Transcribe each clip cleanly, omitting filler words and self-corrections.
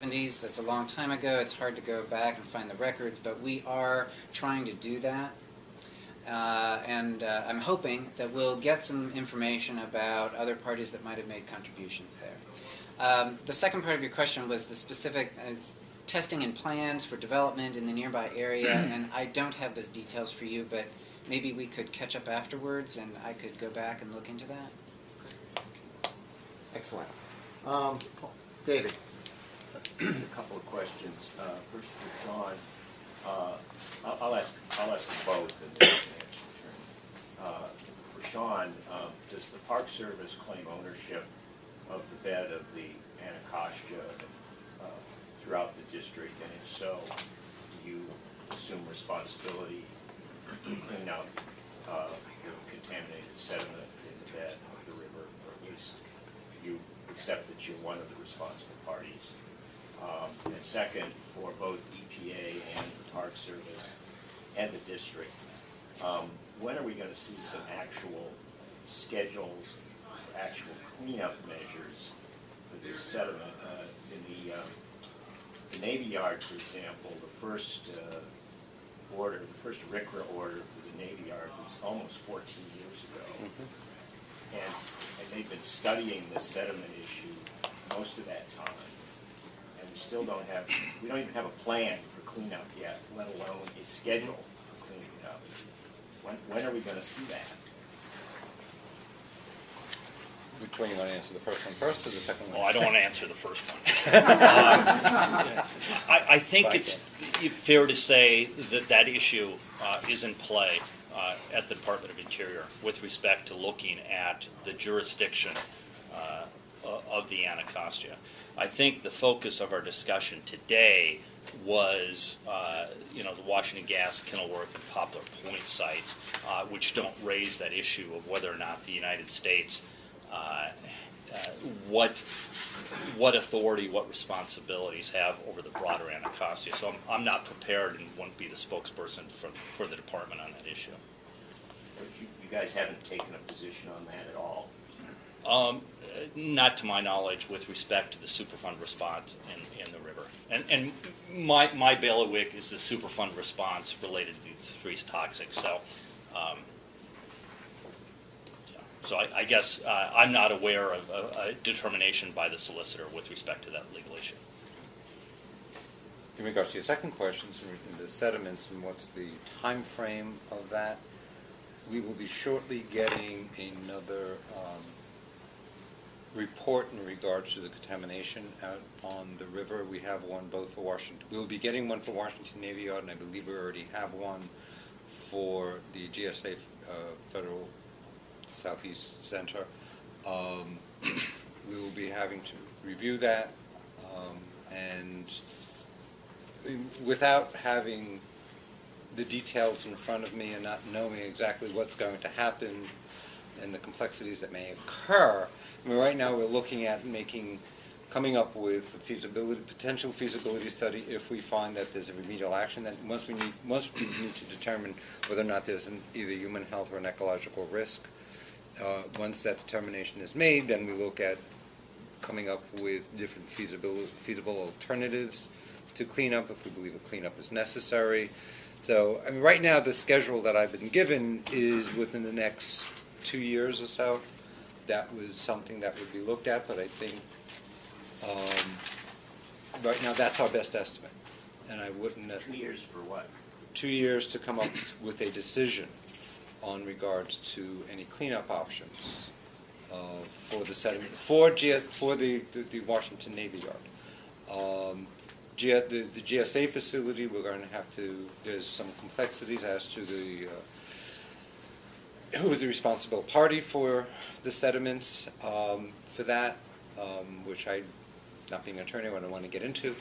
70s. That's a long time ago. It's hard to go back and find the records, but we are trying to do that. And I'm hoping that we'll get some information about other parties that might have made contributions there. The second part of your question was the specific testing and plans for development in the nearby area, and I don't have those details for you, but maybe we could catch up afterwards and I could go back and look into that. Excellent. David. A couple of questions. First for Sean. I'll ask them both and then you can answer in turn. For Sean, does the Park Service claim ownership of the bed of the Anacostia throughout the district? And if so, do you assume responsibility to clean out the contaminated sediment in the bed of the river, or at least you accept that you're one of the responsible parties? And second, for both EPA and the Park Service and the district, when are we going to see some actual schedules, actual cleanup measures for this sediment? In the Navy Yard, for example, the first RCRA order for the Navy Yard was almost 14 years ago. And they've been studying the sediment issue most of that time. We don't even have a plan for cleanup yet, let alone a schedule for cleaning it up. When are we going to see that? Which one you want to answer, the first one first or the second one? Well, I don't want to answer the first one. I think it's fair to say that that issue is in play at the Department of Interior with respect to looking at the jurisdiction of the Anacostia. I think the focus of our discussion today was, the Washington Gas, Kenilworth, and Poplar Point sites, which don't raise that issue of whether or not the United States, what authority, what responsibilities have over the broader Anacostia. So I'm not prepared and won't be the spokesperson for the department on that issue. You guys haven't taken a position on that at all? Not to my knowledge with respect to the Superfund response in the river. And my bailiwick is the Superfund response related to these three toxics. So, so I guess I'm not aware of a determination by the solicitor with respect to that legal issue. In regards to your second question, the sediments and what's the time frame of that, we will be shortly getting another report in regards to the contamination out on the river. We have one both for Washington. We'll be getting one for Washington Navy Yard, and I believe we already have one for the GSA Federal Southeast Center. We will be having to review that, and without having the details in front of me and not knowing exactly what's going to happen and the complexities that may occur, I mean, right now we're looking at coming up with a potential feasibility study if we find that there's a remedial action. That once we need to determine whether or not there's either human health or an ecological risk. Once that determination is made, then we look at coming up with different feasible alternatives to cleanup if we believe a cleanup is necessary. So, I mean, right now the schedule that I've been given is within the next 2 years or so. That was something that would be looked at, but I think right now that's our best estimate. And I wouldn't... 2 years for what? 2 years to come up with a decision on regards to any cleanup options for the sediment, for the Washington Navy Yard. The GSA facility, we're going to have to, there's some complexities as to who is the responsible party for the sediments for that, which I, not being an attorney, I don't want to get into.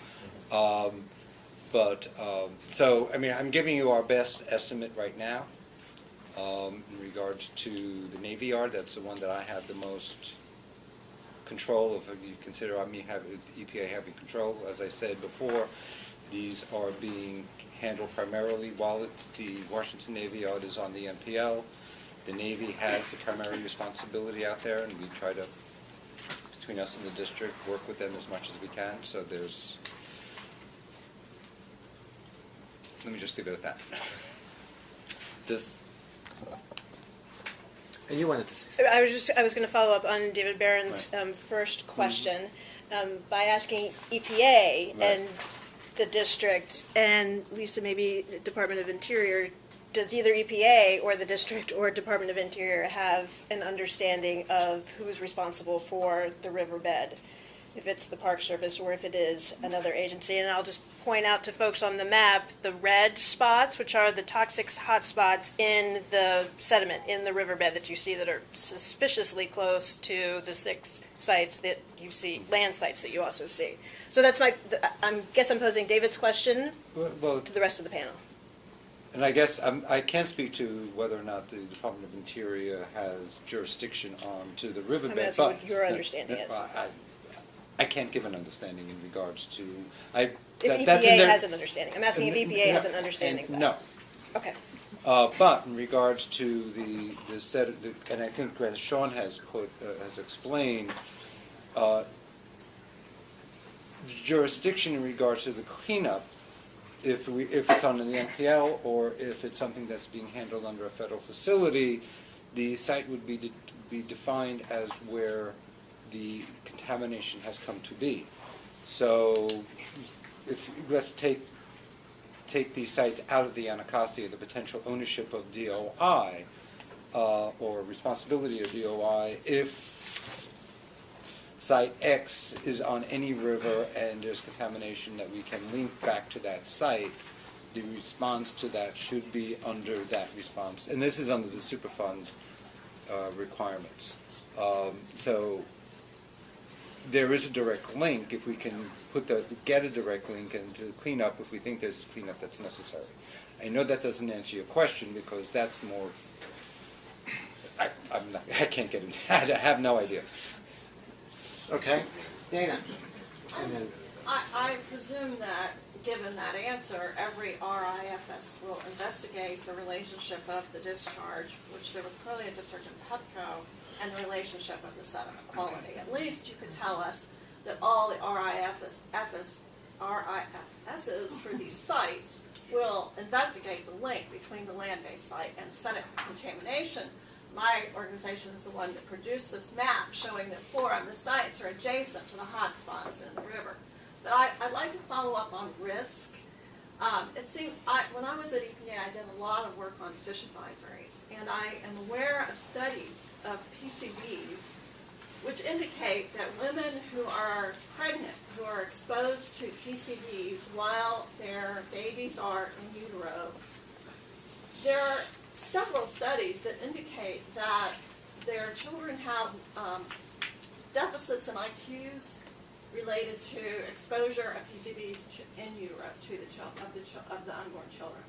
So, I mean, I'm giving you our best estimate right now in regards to the Navy Yard. That's the one that I have the most control of. You consider EPA having control. As I said before, these are being handled primarily while the Washington Navy Yard is on the NPL. The Navy has the primary responsibility out there, and we try to between us and the district, work with them as much as we can, so there's, let me just leave it at that. This, And you wanted to say something. I was going to follow up on David Barron's first question by asking EPA Right. and the district, and Lisa, maybe the Department of Interior, does either EPA or the district or Department of Interior have an understanding of who's responsible for the riverbed? If it's the Park Service or if it is another agency. And I'll just point out to folks on the map, the red spots, which are the toxic hotspots in the sediment, in the riverbed that you see that are suspiciously close to the 6 sites that you see, land sites that you also see. So that's I guess I'm posing David's question well, to the rest of the panel. and I guess I can't speak to whether or not the Department of Interior has jurisdiction on to the riverbed. I'm asking but what your understanding is. I can't give an understanding in regards to, If that's in EPA their- has an understanding. I'm asking if EPA has an understanding of that. No. Okay. But in regards to the set, and I think as Sean has has explained, jurisdiction in regards to the cleanup, if it's on the NPL or if it's something that's being handled under a federal facility, the site would be defined as where the contamination has come to be. So let's take these sites out of the Anacostia, the potential ownership of DOI or responsibility of DOI. If site X is on any river and there's contamination that we can link back to that site, the response to that should be under that response. And this is under the Superfund requirements. So there is a direct link if we can get a direct link into the cleanup if we think there's cleanup that's necessary. I know that doesn't answer your question because that's more. I can't get into that. I have no idea. Okay, Dana. And then, I presume that, given that answer, every RIFS will investigate the relationship of the discharge, which there was clearly a discharge in Pepco, and the relationship of the sediment quality. At least you could tell us that all the RIFSs for these sites will investigate the link between the land-based site and sediment contamination. My organization is the one that produced this map showing that 4 of the sites are adjacent to the hot spots in the river. But I'd like to follow up on risk. It seems, when I was at EPA, I did a lot of work on fish advisories, and I am aware of studies of PCBs which indicate that women who are pregnant, who are exposed to PCBs while their babies are in utero, there are several studies that indicate that their children have deficits in IQs related to exposure of PCBs in utero to the unborn children.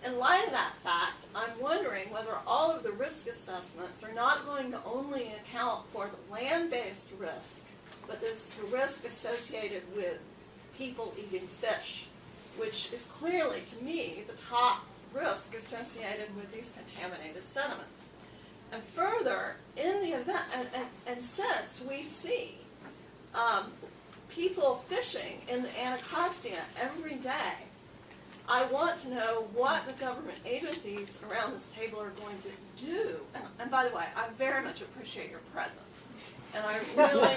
In light of that fact, I'm wondering whether all of the risk assessments are not going to only account for the land-based risk, but there's the risk associated with people eating fish, which is clearly, to me, the top risk associated with these contaminated sediments. And further, in the event, and since we see people fishing in the Anacostia every day, I want to know what the government agencies around this table are going to do. And by the way, I very much appreciate your presence. And I really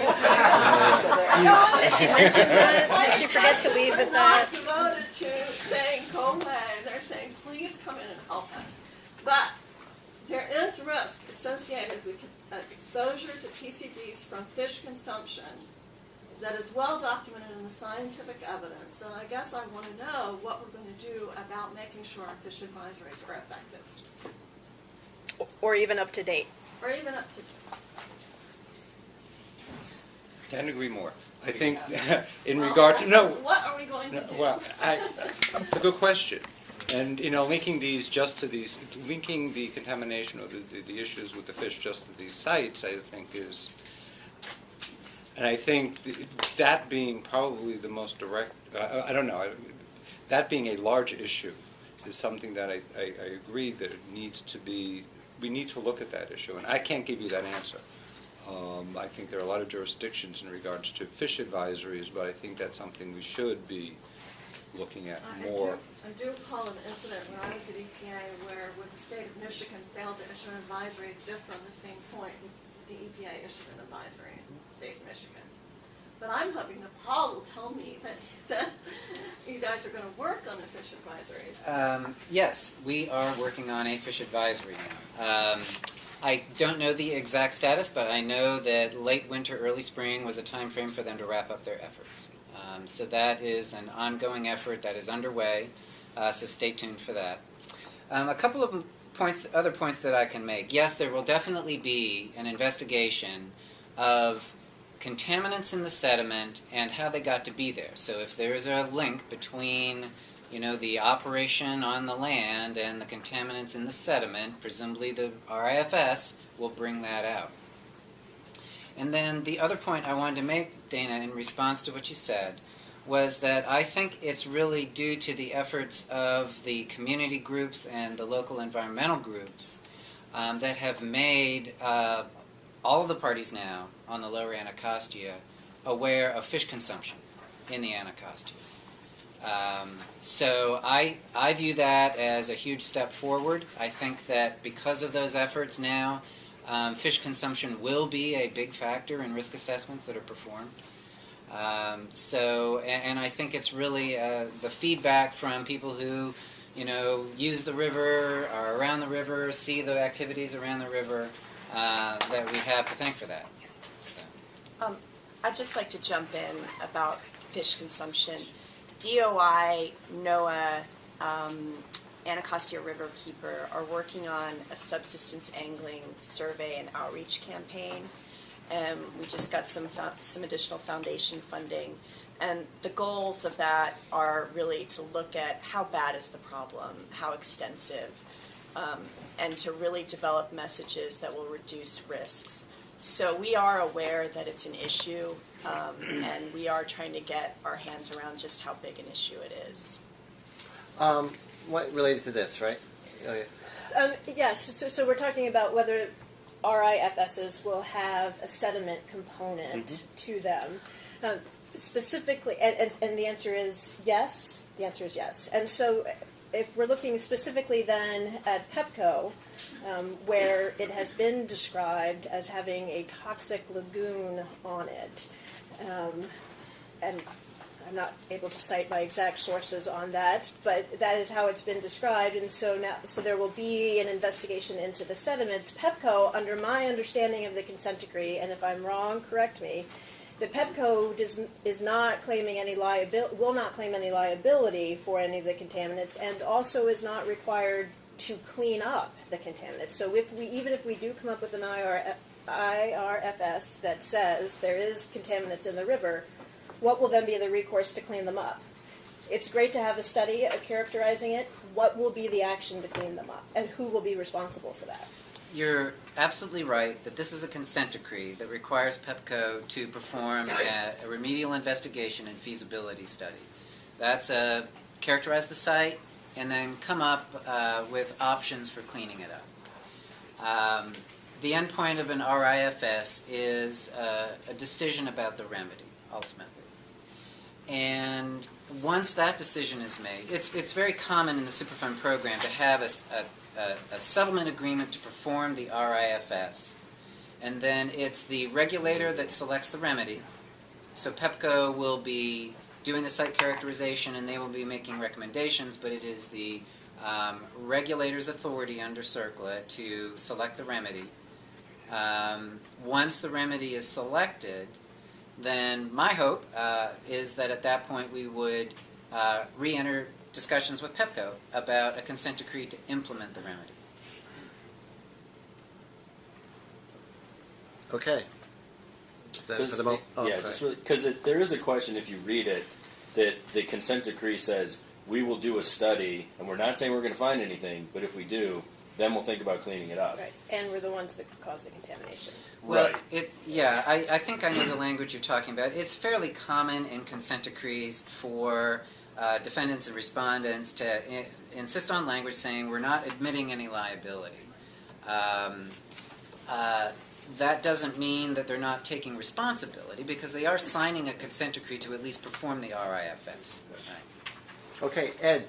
Did she mention that? Did she forget to leave with that? not devoted to saying go away. They're saying please come in and help us. But there is risk associated with exposure to PCBs from fish consumption that is well documented in the scientific evidence, and I guess I want to know what we're going to do about making sure our fish advisories are effective. Or even up to date. Or even up to... Can't agree more. I think in regard to, no, What are we going to do? well, it's a good question. And, linking these just to these, linking the contamination or the issues with the fish just to these sites, I think is, and I think that being probably the most direct, I don't know, that being a large issue is something that I agree that it needs to be, we need to look at that issue. And I can't give you that answer. I think there are a lot of jurisdictions in regards to fish advisories, but I think that's something we should be looking at more. I do recall an incident when I was at EPA where the state of Michigan failed to issue an advisory just on the same point. The EPA issued an advisory in the state of Michigan. But I'm hoping that Paul will tell me that you guys are going to work on the fish advisories. Yes, we are working on a fish advisory now. I don't know the exact status, but I know that late winter, early spring was a time frame for them to wrap up their efforts. So that is an ongoing effort that is underway, so stay tuned for that. A couple of other points that I can make. Yes, there will definitely be an investigation of contaminants in the sediment and how they got to be there. So if there is a link between, the operation on the land and the contaminants in the sediment, presumably the RIFS will bring that out. And then the other point I wanted to make, Dana, in response to what you said, was that I think it's really due to the efforts of the community groups and the local environmental groups that have made all of the parties now on the lower Anacostia aware of fish consumption in the Anacostia. So I view that as a huge step forward. I think that because of those efforts now, fish consumption will be a big factor in risk assessments that are performed. And I think it's really the feedback from people who, use the river, are around the river, see the activities around the river, that we have to thank for that. So. I'd just like to jump in about fish consumption. DOI, NOAA, Anacostia River Keeper are working on a subsistence angling survey and outreach campaign. We just got some additional foundation funding. And the goals of that are really to look at how bad is the problem, how extensive, and to really develop messages that will reduce risks. So we are aware that it's an issue, and we are trying to get our hands around just how big an issue it is. What related to this, right? Oh, yeah. Yes, so we're talking about whether RIFSs will have a sediment component to them. Specifically, and the answer is yes. The answer is yes. And so if we're looking specifically then at PEPCO, where it has been described as having a toxic lagoon on it, and I'm not able to cite my exact sources on that, but that is how it's been described, and so there will be an investigation into the sediments. PEPCO, under my understanding of the consent decree, and if I'm wrong, correct me, the PEPCO is not claiming any will not claim any liability for any of the contaminants, and also is not required to clean up the contaminants. So even if we do come up with an IRFS that says there is contaminants in the river, what will then be the recourse to clean them up? It's great to have a study characterizing it. What will be the action to clean them up, and who will be responsible for that? You're absolutely right that this is a consent decree that requires PEPCO to perform a remedial investigation and feasibility study. That's characterize the site and then come up with options for cleaning it up. The endpoint of an RIFS is a decision about the remedy, ultimately. And once that decision is made, it's very common in the Superfund program to have a settlement agreement to perform the RIFS. And then it's the regulator that selects the remedy. So PEPCO will be doing the site characterization and they will be making recommendations, but it is the regulator's authority under CERCLA to select the remedy. Once the remedy is selected, then my hope is that at that point we would re-enter discussions with PEPCO about a consent decree to implement the remedy. Okay. Is that for the moment? Oh, yeah, sorry. just really, because there is a question if you read it that the consent decree says we will do a study, and we're not saying we're going to find anything, but if we do, then we'll think about cleaning it up. Right, and we're the ones that cause the contamination. Well, Right. I think I know the language you're talking about. It's fairly common in consent decrees for defendants and respondents to insist on language saying we're not admitting any liability. that doesn't mean that they're not taking responsibility, because they are signing a consent decree to at least perform the RIFS. Right. Okay, Ed.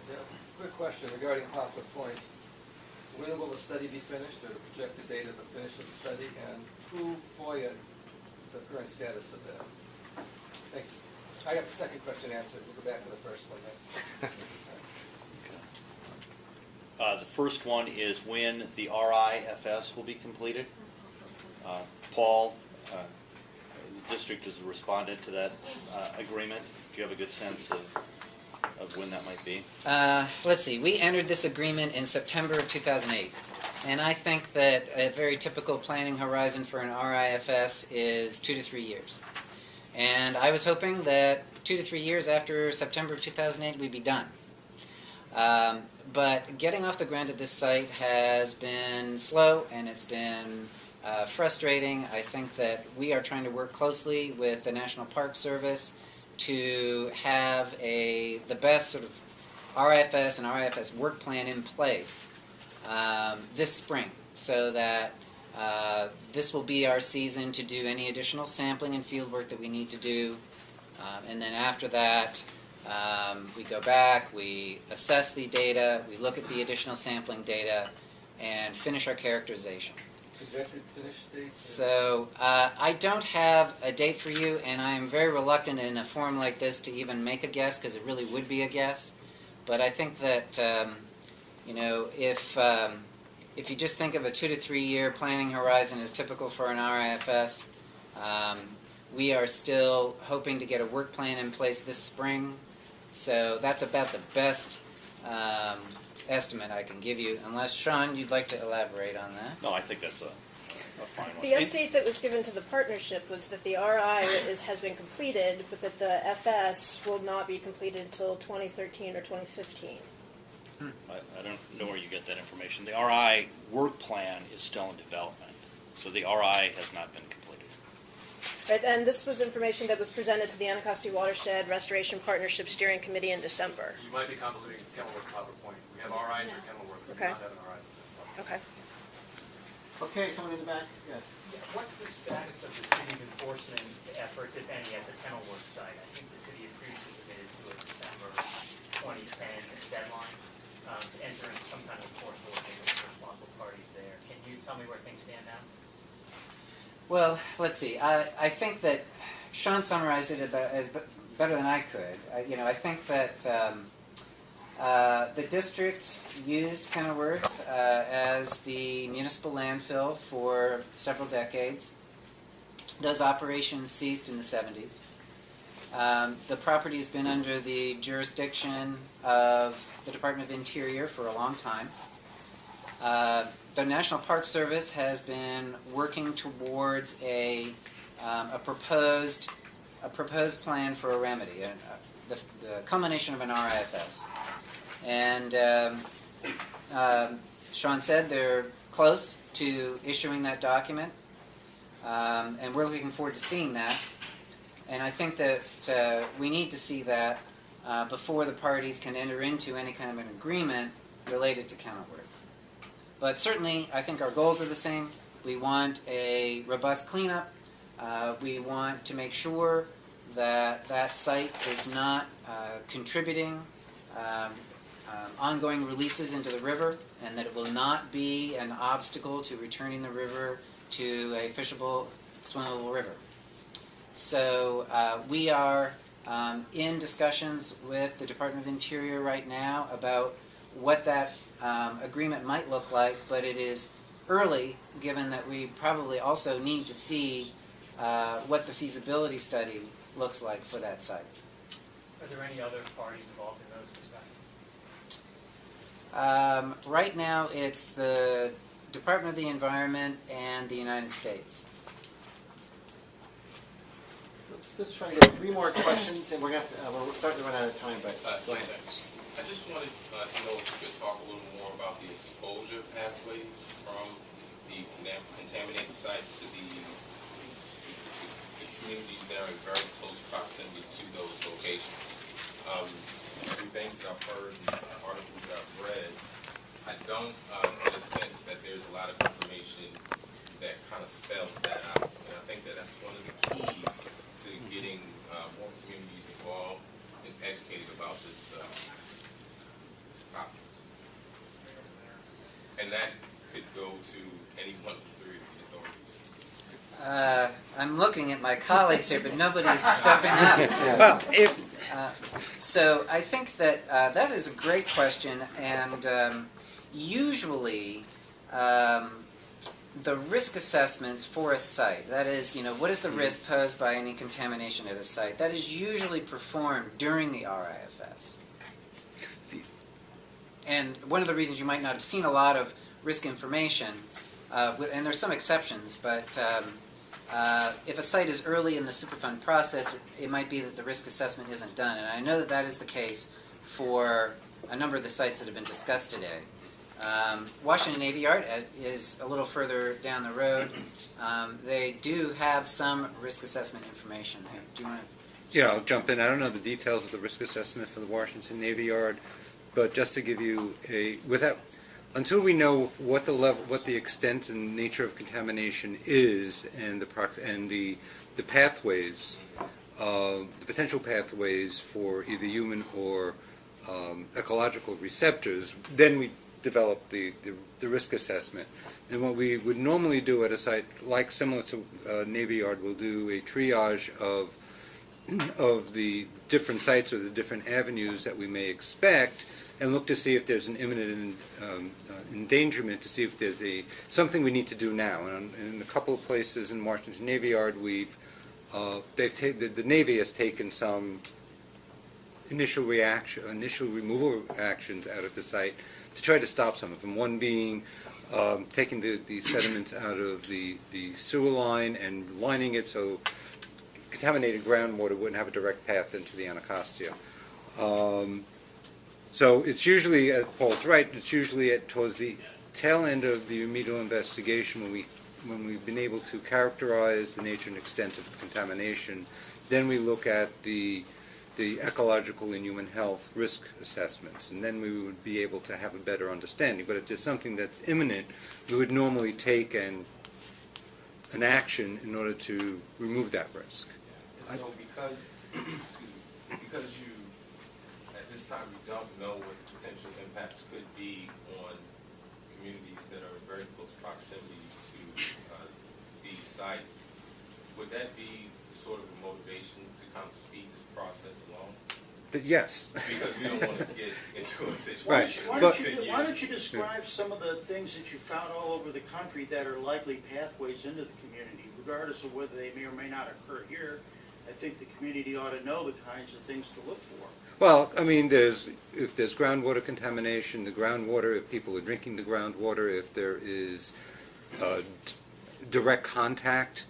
Yeah, quick question regarding Poplar Point. When will the study be finished, or the projected date of the finish of the study, and who FOIA'd the current status of that? Thanks. I got the second question answered. We'll go back to the first one next. The first one is when the RIFS will be completed. Paul, the district has responded to that agreement. Do you have a good sense of when that might be? Let's see. We entered this agreement in September of 2008. And I think that a very typical planning horizon for an RIFS is 2 to 3 years. And I was hoping that 2 to 3 years after September of 2008 we'd be done. But getting off the ground at this site has been slow, and it's been frustrating. I think that we are trying to work closely with the National Park Service to have the best sort of RIFS and RIFS work plan in place this spring, so that this will be our season to do any additional sampling and field work that we need to do. And then after that, we go back, we assess the data, we look at the additional sampling data, and finish our characterization. Projected finish date? So I don't have a date for you, and I'm very reluctant in a forum like this to even make a guess, because it really would be a guess. But I think that if you just think of a 2 to 3 year planning horizon as typical for an RIFS, we are still hoping to get a work plan in place this spring. So that's about the best estimate I can give you, unless, Sean, you'd like to elaborate on that. No, I think that's a fine one. The update that was given to the partnership was that the RI has been completed, but that the FS will not be completed until 2013 or 2015. I don't know where you get that information. The RI work plan is still in development, so the RI has not been completed. Right, and this was information that was presented to the Anacostia Watershed Restoration Partnership Steering Committee in December. You might be convoluting Kenilworth and Poplar Point. We have RIs for Kenilworth, we do Okay. not have an RI. Okay. Okay, someone in the back? Yes. Yeah, what's the status of the city's enforcement efforts, if any, at the Kenilworth site? I think the city had previously committed to a December 2010 deadline to enter into some kind of enforceable agreement with responsible parties there. Can you tell me where things stand now? Well, let's see. I think that Sean summarized it better than I could. I think that the district used Kenilworth as the municipal landfill for several decades. Those operations ceased in the 70s. The property's been under the jurisdiction of the Department of Interior for a long time. The National Park Service has been working towards a proposed plan for a remedy, the culmination of an RIFS. And Sean said they're close to issuing that document, and we're looking forward to seeing that. And I think that we need to see that before the parties can enter into any kind of an agreement related to Kenilworth. But certainly, I think our goals are the same. We want a robust cleanup. We want to make sure that that site is not contributing ongoing releases into the river, and that it will not be an obstacle to returning the river to a fishable, swimmable river. So we are in discussions with the Department of Interior right now about what that agreement might look like, but it is early, given that we probably also need to see what the feasibility study looks like for that site. Are there any other parties involved in those discussions? Right now, it's the Department of the Environment and the United States. Let's try to get 3 more questions, and we're starting to run out of time, but go ahead. Thanks. I just wanted to know if you could talk a little more about the exposure pathways from the contaminated sites to the communities that are in very close proximity to those locations. Through things that I've heard and articles that I've read, I don't get a sense that there's a lot of information that kind of spells that out. And I think that that's one of the keys to getting more communities involved and educated about this topic. And that could go to any one of the three of the authorities. I'm looking at my colleagues here, but nobody's stepping up. Well, if So I think that that is a great question, and usually the risk assessments for a site, that is, what is the risk posed by any contamination at a site, that is usually performed during the RIFS. And one of the reasons you might not have seen a lot of risk information, and there's some exceptions, but if a site is early in the Superfund process, it might be that the risk assessment isn't done. And I know that that is the case for a number of the sites that have been discussed today. Washington Navy Yard is a little further down the road. They do have some risk assessment information there. Do you want to? Yeah, I'll jump in. I don't know the details of the risk assessment for the Washington Navy Yard, but just to give you until we know what the extent and nature of contamination is, and the pathways, the potential pathways for either human or ecological receptors, then we develop the risk assessment. And what we would normally do at a site, like similar to Navy Yard, we'll do a triage of the different sites or the different avenues that we may expect, and look to see if there's an imminent endangerment, to see if there's something we need to do now. And in a couple of places in Washington Navy Yard, the Navy has taken some initial removal actions out of the site to try to stop some of them. One being taking the sediments out of the sewer line and lining it so contaminated groundwater wouldn't have a direct path into the Anacostia. So it's usually, Paul's right, it's usually towards the tail end of the remedial investigation when we've been able to characterize the nature and extent of the contamination. Then we look at the ecological and human health risk assessments, and then we would be able to have a better understanding. But if there's something that's imminent, we would normally take an action in order to remove that risk. And so because you, at this time, you don't know what the potential impacts could be on communities that are in very close proximity to these sites, would that be sort of a motivation to kind of speed this process along? But yes. Because we don't want to get into a situation. Right. Why don't you describe some of the things that you found all over the country that are likely pathways into the community, regardless of whether they may or may not occur here? I think the community ought to know the kinds of things to look for. Well, I mean, if there's groundwater contamination, the groundwater, if people are drinking the groundwater, if there is direct contact,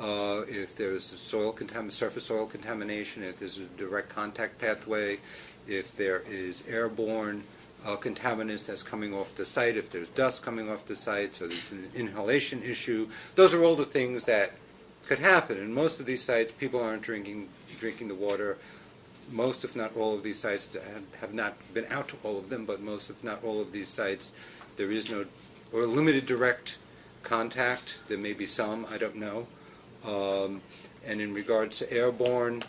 if there's surface soil contamination, if there's a direct contact pathway, if there is airborne contaminants that's coming off the site, if there's dust coming off the site, so there's an inhalation issue. Those are all the things that could happen. And most of these sites, people aren't drinking the water. Most, if not all, of these sites have not been out to all of them, but most, if not all, of these sites, there is no or limited direct contact. There may be some, I don't know. And in regards to airborne,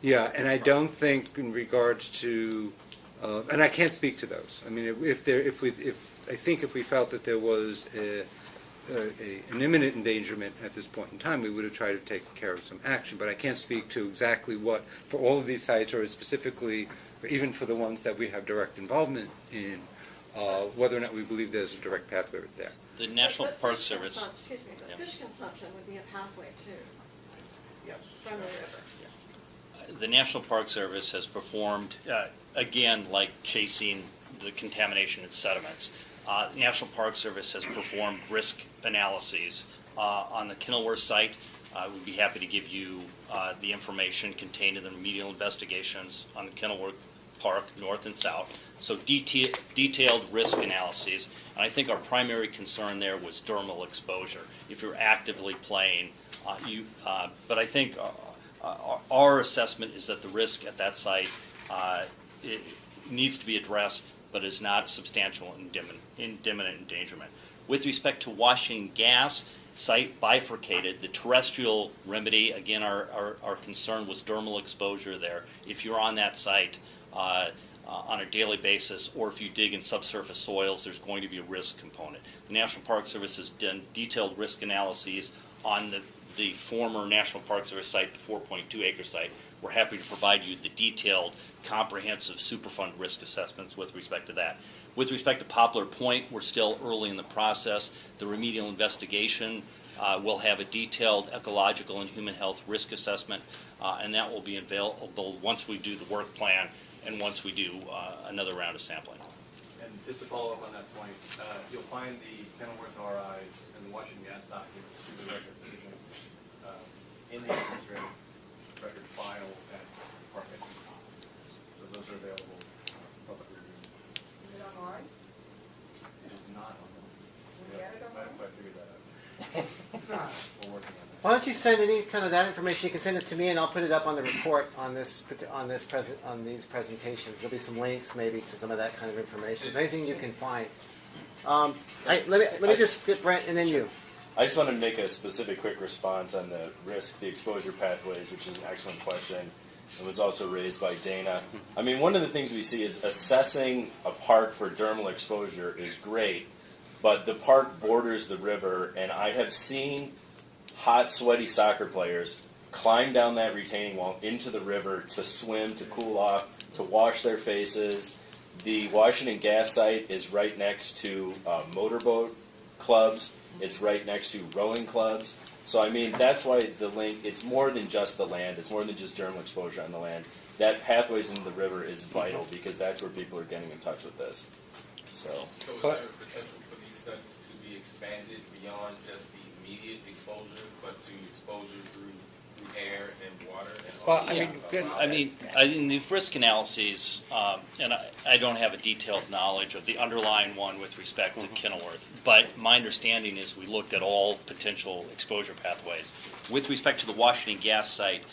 yeah, and I don't think in regards to, and I can't speak to those. I mean, I think if we felt that there was an imminent endangerment at this point in time, we would have tried to take care of some action. But I can't speak to exactly what, for all of these sites, or specifically, or even for the ones that we have direct involvement in, whether or not we believe there's a direct pathway there. The National Park Service. Excuse me, but fish consumption would be a pathway too, Yes. from the river. The National Park Service has performed, again, like chasing the contamination in sediments. The National Park Service has performed risk analyses on the Kenilworth site. We'd be happy to give you the information contained in the remedial investigations on the Kenilworth Park, north and south. So detailed risk analyses. And I think our primary concern there was dermal exposure. If you're actively playing, but I think our assessment is that the risk at that site it needs to be addressed, but is not substantial imminent endangerment. With respect to Washington Gas, site bifurcated. The terrestrial remedy, again, our concern was dermal exposure there. If you're on that site on a daily basis, or if you dig in subsurface soils, there's going to be a risk component. The National Park Service has done detailed risk analyses on the former National Park Service site, the 4.2 acre site. We're happy to provide you the detailed, comprehensive Superfund risk assessments with respect to that. With respect to Poplar Point, we're still early in the process. The remedial investigation will have a detailed ecological and human health risk assessment, and that will be available once we do the work plan and once we do another round of sampling. And just to follow up on that point, you'll find the Kenilworth RIs and the Washington Gas documents through the record decision in the administrative record file at Park Head. So those are available for public review. Is it online? It is not on them. Can we get it online? I figured that out. We're working on that. Why don't you send any kind of that information? You can send it to me, and I'll put it up on the report on these presentations. There'll be some links, maybe, to some of that kind of information. Anything you can find. Let me just get Brent, and then you. I just want to make a specific quick response on the risk, the exposure pathways, which is an excellent question. It was also raised by Dana. I mean, one of the things we see is assessing a park for dermal exposure is great, but the park borders the river, and I have seen hot, sweaty soccer players climb down that retaining wall into the river to swim, to cool off, to wash their faces. The Washington Gas site is right next to motorboat clubs. It's right next to rowing clubs. So, I mean, that's why the link, it's more than just the land. It's more than just dermal exposure on the land. That pathways into the river is vital because that's where people are getting in touch with this. So is there a potential for these studies to be expanded beyond just the immediate exposure, but to exposure through air and water? In these risk analyses, and I don't have a detailed knowledge of the underlying one with respect to Kenilworth, but my understanding is we looked at all potential exposure pathways. With respect to the Washington Gas site,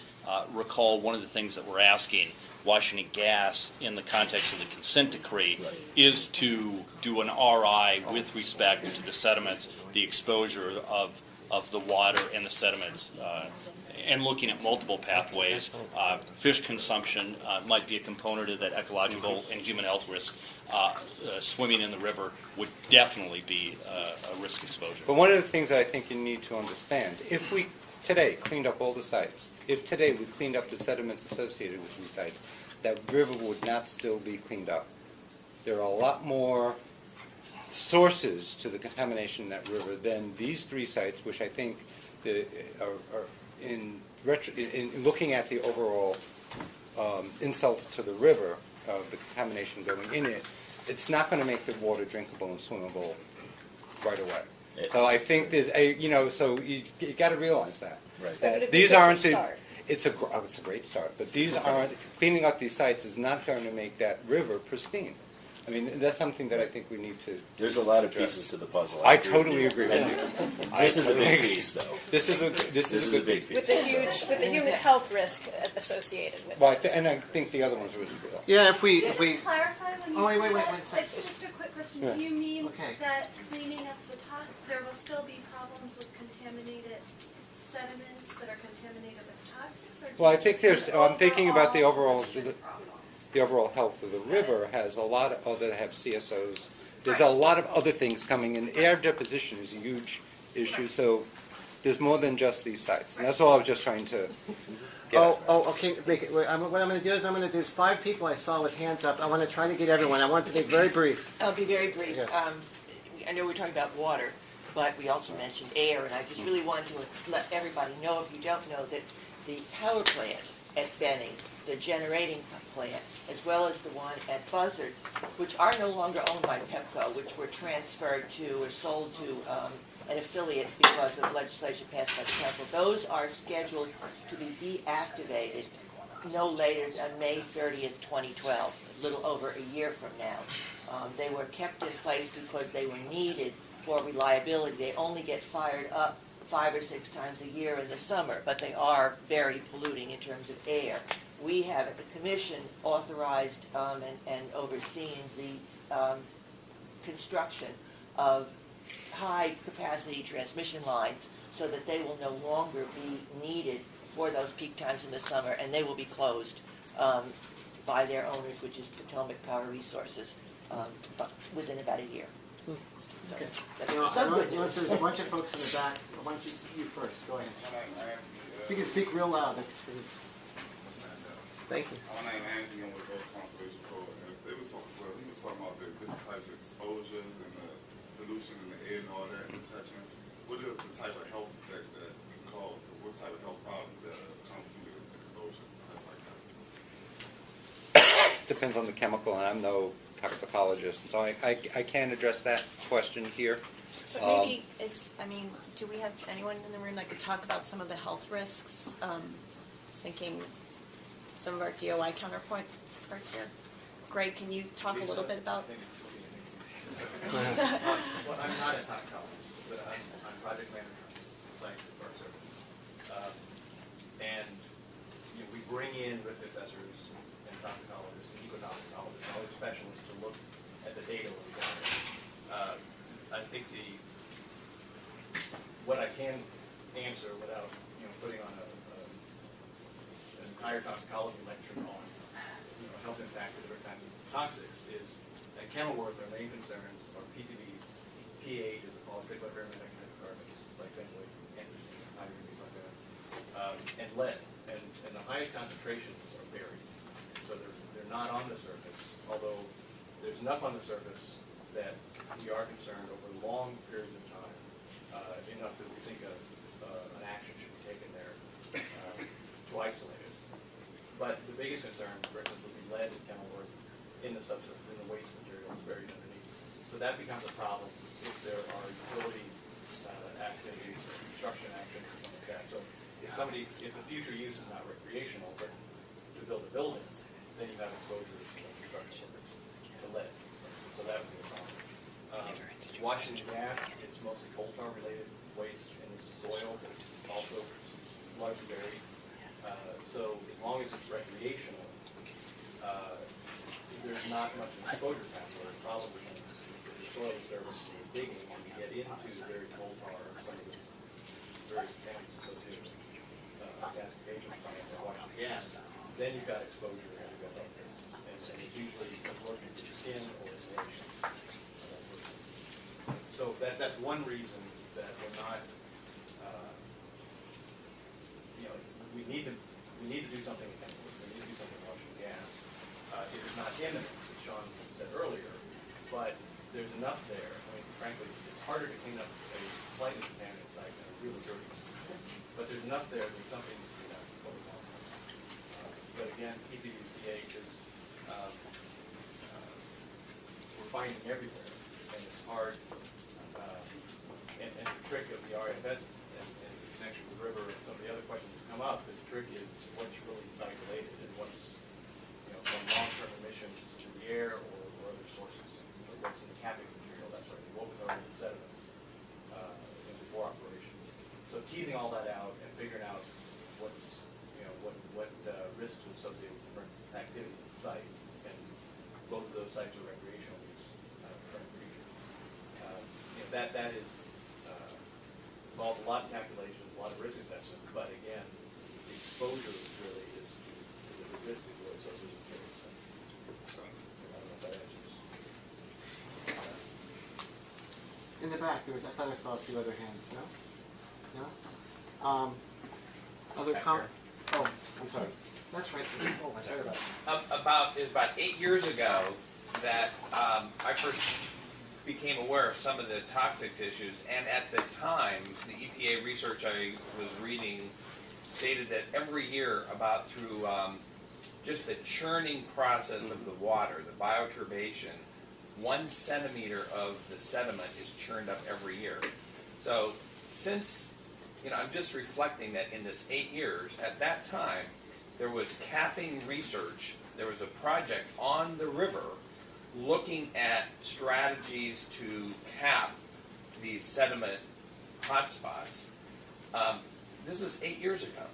recall one of the things that we're asking Washington Gas in the context of the consent decree is to do an RI with respect to the sediments, the exposure of the water and the sediments, and looking at multiple pathways. Fish consumption might be a component of that ecological and human health risk. Swimming in the river would definitely be a risk exposure. But one of the things that I think you need to understand, if we today cleaned up all the sites, if today we cleaned up the sediments associated with these sites, that river would not still be cleaned up. There are a lot more sources to the contamination in that river than these three sites, which I think are in looking at the overall insults to the river, the contamination going in it, it's not going to make the water drinkable and swimmable right away. So I think that so you got to realize that. Right. That these aren't it's a great start, but these aren't cleaning up these sites is not going to make that river pristine. I mean, that's something that I think we need to. There's a lot of pieces to the puzzle. I totally agree with you. This is a big piece, though. This is a big piece. With the human health risk associated with Well, it. and I think the other ones are really good. Yeah, if we. Just clarify when you Oh, wait, say wait, that, one second. it's just a quick question. Yeah. Do you mean Okay. that cleaning up the top, there will still be problems with contaminated sediments that are contaminated with toxins? Or do Well, I you think just mean I'm thinking about the overall pollution problems? the overall health of the river has a lot of other have CSOs. There's a lot of other things coming in. Air deposition is a huge issue, so there's more than just these sites. And that's all I was just trying to get. Okay. What I'm going to do is there's 5 people I saw with hands up. I want to try to get everyone. I want to be very brief. I'll be very brief. Yeah. I know we're talking about water, but we also mentioned air, and I just really wanted to let everybody know, if you don't know, that the power plant at Benning, the generating plant, as well as the one at Buzzard, which are no longer owned by Pepco, which were transferred to or sold to an affiliate because of legislation passed by the council. Those are scheduled to be deactivated no later than May 30th, 2012, a little over a year from now. They were kept in place because they were needed for reliability. They only get fired up 5 or 6 times a year in the summer, but they are very polluting in terms of air. We have at the commission authorized and overseen the construction of high-capacity transmission lines so that they will no longer be needed for those peak times in the summer, and they will be closed by their owners, which is Potomac Power Resources, within about a year. So Okay. that's Now, some good unless news. there's a bunch of folks in the back, why don't you first, go ahead. If you can speak real loud, because, thank you. My name is Andy, I'm with the Conservation Corps, and he was talking about the different types of exposures and the pollution in the air and all that, and the touching. What is the type of health effects that can cause, or what type of health problems that come through the exposure and stuff like that? Depends on the chemical, and I'm no toxicologist, so I can't address that question here. But maybe do we have anyone in the room that could talk about some of the health risks? I was thinking some of our DOI counterparts here. Greg, can you talk a little bit about? Well, I'm not a toxicologist, but I'm project manager on this site for the Park Service. And we bring in risk assessors and toxicologists and ecotoxicologists, all these specialists to look at the data when we got it. I think what I can answer without putting on an entire toxicology lecture on health impact of different kinds of toxics is at Kenilworth our main concerns are PCBs, pH is a polycyclic aromatic hydrocarbons like benzoate, anthracene, hydrogen, things like that, and lead. And the highest concentrations are buried, so they're not on the surface. Although there's enough on the surface that we are concerned over long periods of time, enough that we think an action should be taken there to isolate it. But the biggest concern, for instance, would be lead at Kenilworth in the subsurface, in the waste materials buried underneath. So that becomes a problem if there are utility activities or construction activities or something like that. So if the future use is not recreational, but to build a building, then you have exposure to construction workers to lead. So that would be a problem. Washington gas, it's mostly coal tar related waste in the soil, but it's also largely buried. So as long as it's recreational, there's not much exposure pathway. Probably the soil disturbance and digging, when you get into very coal tar or some of the very contaminants associated with gasification plants or washing gas, then you've got exposure and you've got health risks. And it's usually absorption to the skin or inhalation. So that's one reason that we're not, we need to do something in Kenilworth. We need to do something in washing gas. It is not imminent, as Sean said earlier, but there's enough there. I mean, frankly, it's harder to clean up a slightly contaminated site than a really dirty one. But there's enough there that something needs to be done over the long term. But again, PCBs, pH is, we're finding everywhere, and it's hard. And the trick of the RFS and the connection with the river and some of the other questions that come up, the trick is what's really site related and what's from long-term emissions to the air or other sources. So what's in the capping material, that sort of thing. What was already in sediment before operation. So teasing all that out and figuring out what's what risks are associated with different activities at the site, and both of those sites are recreational use current future. That is involves a lot of calculations, a lot of risk assessment, but again, the exposure really is to the risk is really associated with the risk. I don't know if that answers. In the back, I thought I saw a few other hands, no? No? Other oh, I'm sorry. That's right. Oh, I sorry about that. It was about 8 years ago that I first became aware of some of the toxic issues, and at the time, the EPA research I was reading stated that every year, about through just the churning process of the water, the bioturbation, 1 centimeter of the sediment is churned up every year. So since, I'm just reflecting that in this 8 years, at that time, there was capping research, there was a project on the river looking at strategies to cap these sediment hotspots. This was 8 years ago.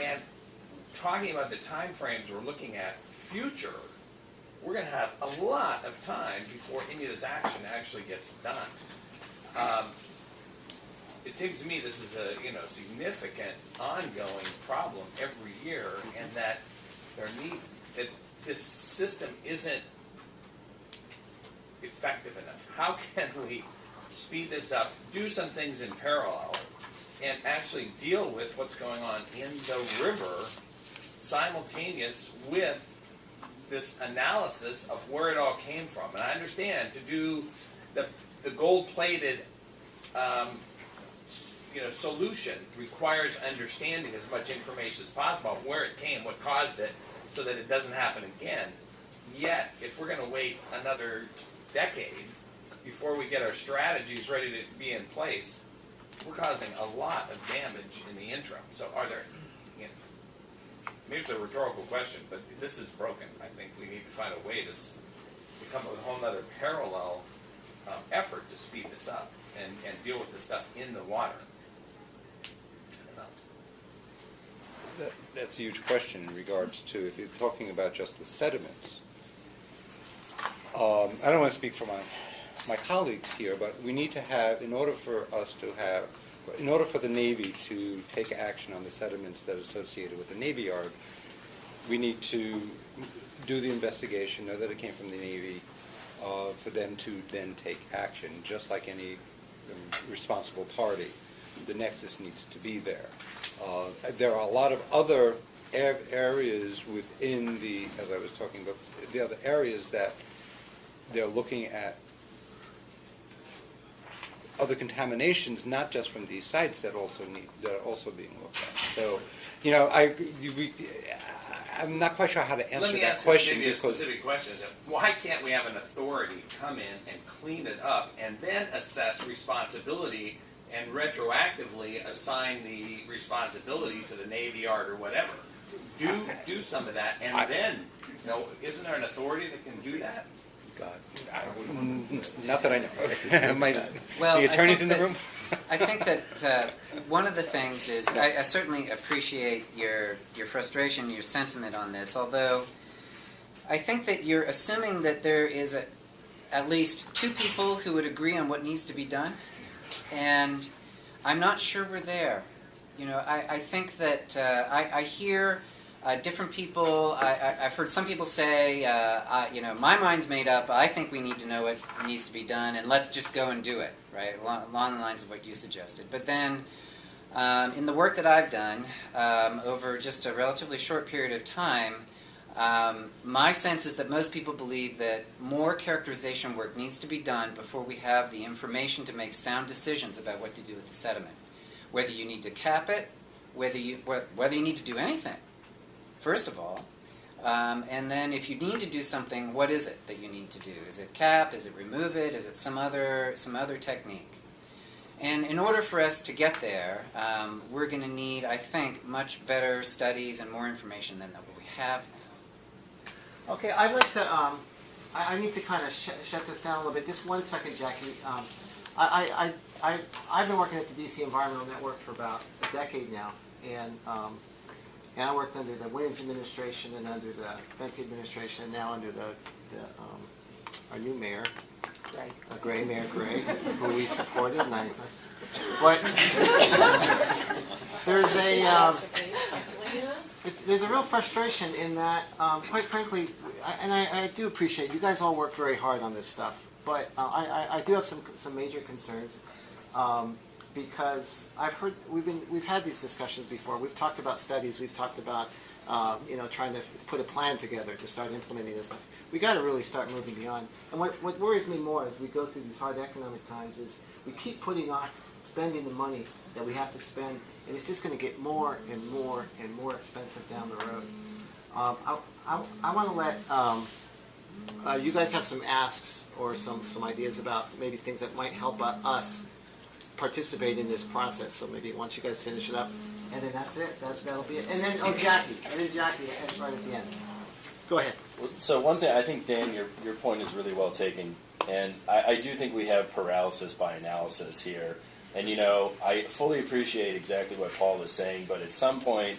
And talking about the time frames we're looking at future, we're going to have a lot of time before any of this action actually gets done. it seems to me this is a significant ongoing problem every year, and that that this system isn't effective enough. How can we speed this up, do some things in parallel, and actually deal with what's going on in the river simultaneous with this analysis of where it all came from? And I understand to do the gold-plated solution requires understanding as much information as possible about where it came, what caused it, so that it doesn't happen again. Yet, if we're going to wait another decade before we get our strategies ready to be in place, we're causing a lot of damage in the interim. So are there, maybe it's a rhetorical question, but this is broken. I think we need to find a way to come up with a whole other parallel effort to speed this up and deal with this stuff in the water. That's a huge question in regards to, if you're talking about just the sediments. I don't want to speak for my colleagues here, but we need to have, in order for the Navy to take action on the sediments that are associated with the Navy Yard, we need to do the investigation, know that it came from the Navy, for them to then take action, just like any responsible party. The nexus needs to be there. There are a lot of other areas within the, as I was talking about, the other areas that they're looking at other contaminations, not just from these sites, that are also being looked at. So, I'm not quite sure how to answer that question. Let me ask maybe a specific question. Why can't we have an authority come in and clean it up and then assess responsibility and retroactively assign the responsibility to the Navy Yard or whatever? Do some of that, and then, isn't there an authority that can do that? God, not that I know. Well, the attorneys in the room? I think that one of the things is, I certainly appreciate your frustration, your sentiment on this, although I think that you're assuming that there is at least two people who would agree on what needs to be done, and I'm not sure we're there. I think that I hear different people. I've heard some people say, my mind's made up. I think we need to know what needs to be done, and let's just go and do it, right? Along the lines of what you suggested. But then, in the work that I've done over just a relatively short period of time, my sense is that most people believe that more characterization work needs to be done before we have the information to make sound decisions about what to do with the sediment. Whether you need to cap it, whether you need to do anything, first of all, and then if you need to do something, what is it that you need to do? Is it cap? Is it remove it? Is it some other technique? And in order for us to get there, we're going to need, I think, much better studies and more information than what we have now. Okay, I'd like to, I need to kind of shut this down a little bit. Just 1 second, Jackie. I've been working at the DC Environmental Network for about a decade now, and I worked under the Williams administration and under the Fenty administration, and now under our new mayor, Mayor Gray, who we supported. But there's a real frustration in that, quite frankly, and I do appreciate you guys all work very hard on this stuff, but I do have some major concerns. Because we've had these discussions before. We've talked about studies. We've talked about trying to put a plan together to start implementing this stuff. We got to really start moving beyond. And what worries me more as we go through these hard economic times is we keep putting off spending the money that we have to spend, and it's just going to get more and more and more expensive down the road. I want to let you guys have some asks or some ideas about maybe things that might help us participate in this process. So maybe once you guys finish it up, and then that's it. That'll be it. And then Jackie, right at the end. Go ahead. So one thing, I think, Dan, your point is really well taken, and I do think we have paralysis by analysis here. And I fully appreciate exactly what Paul is saying, but at some point,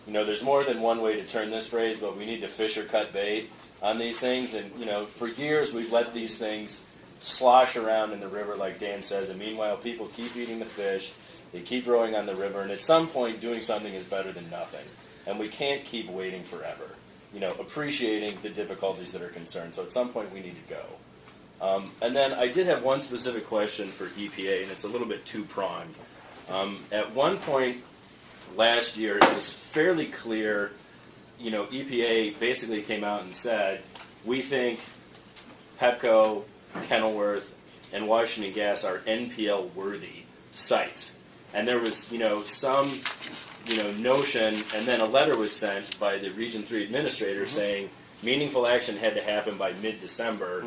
there's more than one way to turn this phrase, but we need to fish or cut bait on these things. And for years we've let these things slosh around in the river, like Dan says, and meanwhile people keep eating the fish, they keep rowing on the river, and at some point doing something is better than nothing. And we can't keep waiting forever, appreciating the difficulties that are concerned. So at some point we need to go. And then I did have one specific question for EPA, and it's a little bit two-pronged. At one point last year, it was fairly clear, EPA basically came out and said, we think Pepco, Kenilworth, and Washington Gas are NPL-worthy sites. And there was, some, notion, and then a letter was sent by the Region 3 administrator saying meaningful action had to happen by mid-December.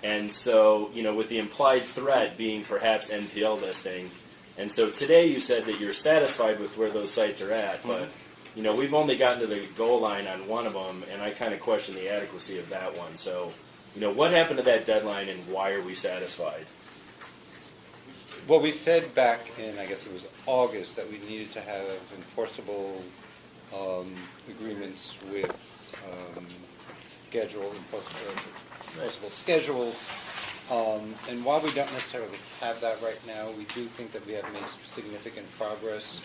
And so, with the implied threat being perhaps NPL listing. And so today you said that you're satisfied with where those sites are at, but, we've only gotten to the goal line on one of them, and I kind of question the adequacy of that one. So, what happened to that deadline, and why are we satisfied? Well, we said back in, I guess it was August, that we needed to have enforceable agreements with enforceable schedules. And while we don't necessarily have that right now, we do think that we have made significant progress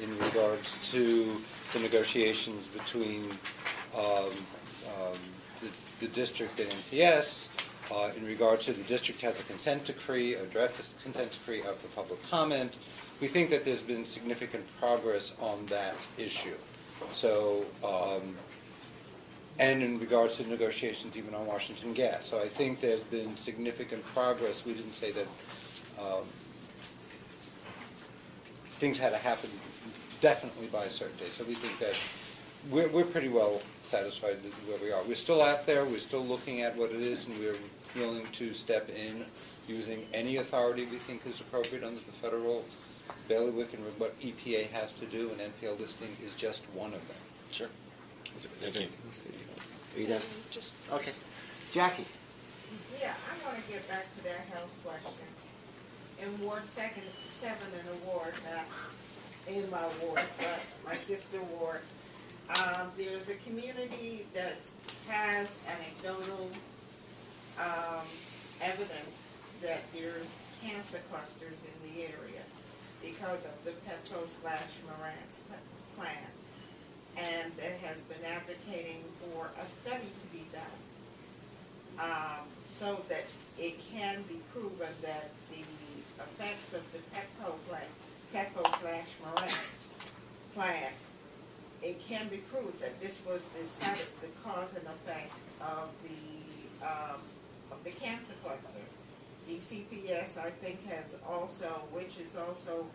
in regards to the negotiations between the district and NPS. In regards to the district has a consent decree, a draft consent decree up for public comment. We think that there's been significant progress on that issue. So, and in regards to negotiations even on Washington Gas. So I think there's been significant progress. We didn't say that things had to happen definitely by a certain date. So we think that we're pretty well satisfied with where we are. We're still out there. We're still looking at what it is, and we're willing to step in using any authority we think is appropriate under the federal bailiwick and what EPA has to do, and NPL listing is just one of them. Sure. Thank you. Are you done? Okay. Jackie. Yeah, I want to get back to that health question. In Ward 7 in the ward, not in my ward, but my sister ward, there's a community that has anecdotal evidence that there's cancer clusters in the area because of the Pepco/Marantz plant. And that has been advocating for a study to be done so that it can be proven that the effects of the Pepco/Marantz plant, it can be proved that this was the cause and effect of the cancer cluster. The CPS, I think, has also, which is also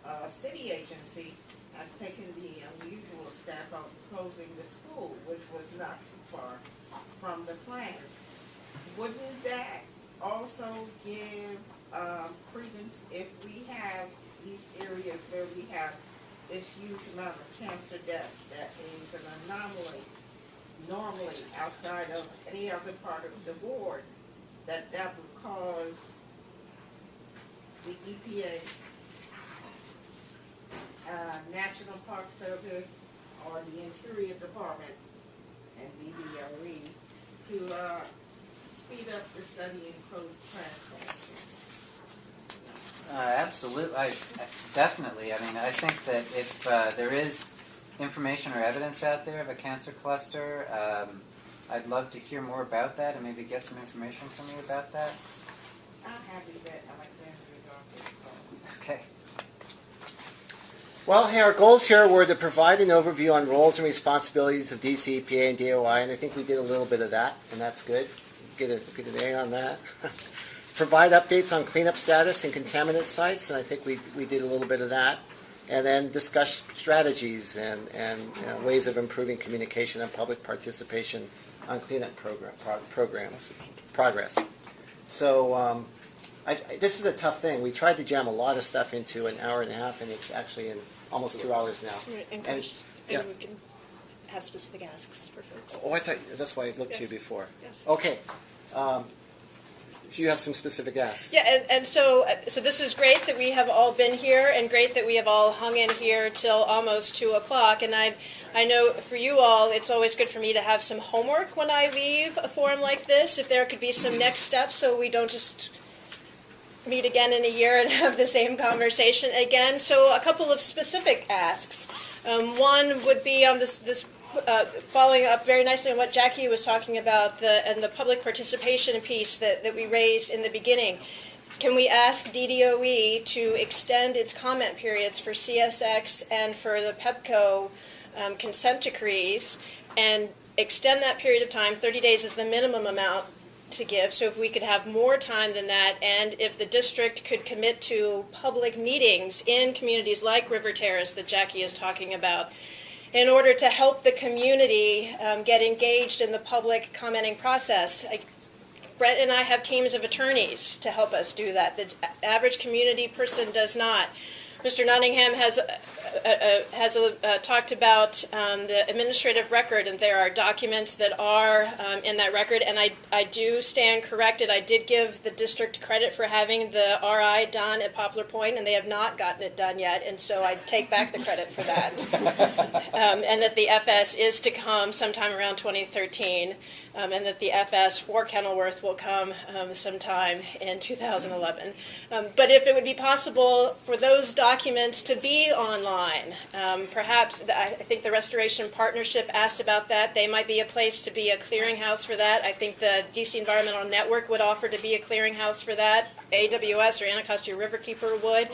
a city agency, has taken the unusual step of closing the school, which was not too far from the plant. Wouldn't that also give credence if we have these areas where we have this huge amount of cancer deaths that is an anomaly normally outside of any other part of the board, that would cause the EPA, National Park Service, or the Interior Department and DBRE to speed up the study and close transplants? Absolutely, definitely. I mean, I think that if there is information or evidence out there of a cancer cluster, I'd love to hear more about that and maybe get some information from you about that. I'm happy that Alexander's office. Okay. Well, hey, our goals here were to provide an overview on roles and responsibilities of DC, EPA, and DOI, and I think we did a little bit of that, and that's good. Get an A on that. Provide updates on cleanup status and contaminant sites, and I think we did a little bit of that. And then discuss strategies and ways of improving communication and public participation on cleanup progress. So this is a tough thing. We tried to jam a lot of stuff into an hour and a half, and it's actually in almost 2 hours now. And we can have specific asks for folks. Oh, I thought that's why I looked to you before. Yes. Okay. you have some specific asks. Yeah, and so this is great that we have all been here, and great that we have all hung in here till almost 2 o'clock. And I know for you all, it's always good for me to have some homework when I leave a forum like this, if there could be some next steps so we don't just meet again in a year and have the same conversation again. So a couple of specific asks. One would be on this following up very nicely on what Jackie was talking about, and the public participation piece that we raised in the beginning. Can we ask DDOE to extend its comment periods for CSX and for the PEPCO consent decrees, and extend that period of time? 30 days is the minimum amount to give, so if we could have more time than that, and if the district could commit to public meetings in communities like River Terrace that Jackie is talking about, in order to help the community get engaged in the public commenting process. Brent and I have teams of attorneys to help us do that. The average community person does not. Mr. Nottingham has talked about the administrative record, and there are documents that are in that record, and I do stand corrected. I did give the district credit for having the RI done at Poplar Point, and they have not gotten it done yet, and so I take back the credit for that. And that the FS is to come sometime around 2013, and that the FS for Kenilworth will come sometime in 2011. But if it would be possible for those documents to be online, perhaps, I think the Restoration Partnership asked about that. They might be a place to be a clearinghouse for that. I think the DC Environmental Network would offer to be a clearinghouse for that. AWS or Anacostia River Keeper would.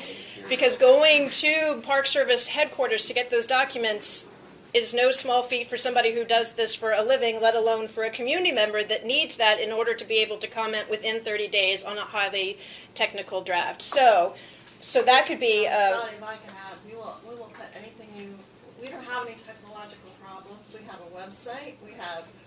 Because going to Park Service headquarters to get those documents is no small feat for somebody who does this for a living, let alone for a community member that needs that in order to be able to comment within 30 days on a highly technical draft. So that could be... Dottie, if I can add, we will put anything we don't have any technological problems. We have a website.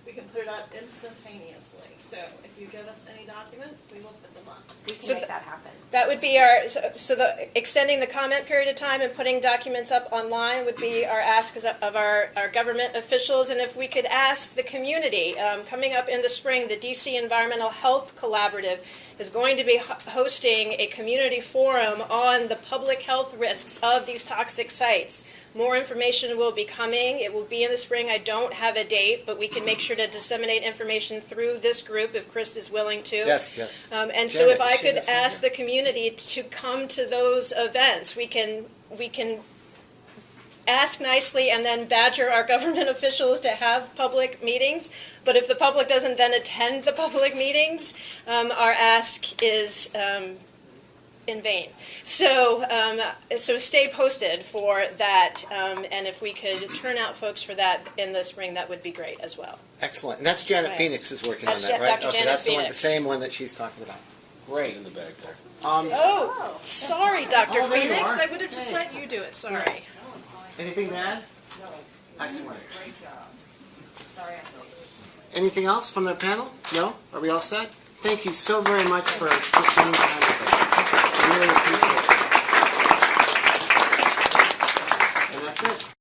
We can put it up instantaneously. So if you give us any documents, we will put them up. We can make that happen. That would be our, so the extending the comment period of time and putting documents up online would be our ask of our government officials. And if we could ask the community, coming up in the spring, the DC Environmental Health Collaborative is going to be hosting a community forum on the public health risks of these toxic sites. More information will be coming. It will be in the spring. I don't have a date, but we can make sure to disseminate information through this group if Chris is willing to. Yes, yes. And so if I could ask the community to come to those events, we can ask nicely and then badger our government officials to have public meetings. But if the public doesn't then attend the public meetings, our ask is in vain. So stay posted for that, and if we could turn out folks for that in the spring, that would be great as well. Excellent. And that's Janet Phoenix is working on that, right? Dr. Okay, Janet that's Phoenix. the same one that she's talking about. Great. She's in the back there. Sorry, Dr. Oh, there you Phoenix. are. I would have just let you do it. Sorry. Anything to add? No. Excellent. Great job. Sorry I'm late. Anything else from the panel? No? Are we all set? Thank you so very much for spending time with us. I really appreciate it.